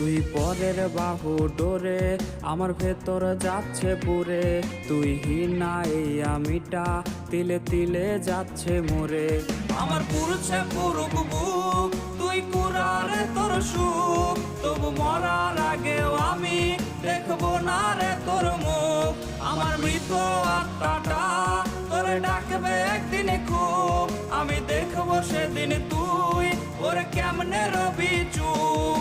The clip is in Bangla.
তুই পরের বাহু ডোরে আমার ভেতর যাচ্ছে পুরে, তুই হিনা এই আমিটা তিলে তিলে যাচ্ছে মোরে। আমার পুরুষে পুরুক বুক, তুই কুরারে তোর সুখ, তবু মরার আগেও আমি দেখবো না রে তোর মুখ। আমার মৃত আত্মাটা তোরে ডাকবে একদিন খুব, আমি দেখবো সেদিন তুই ওরে কেমনে রবি চুপ।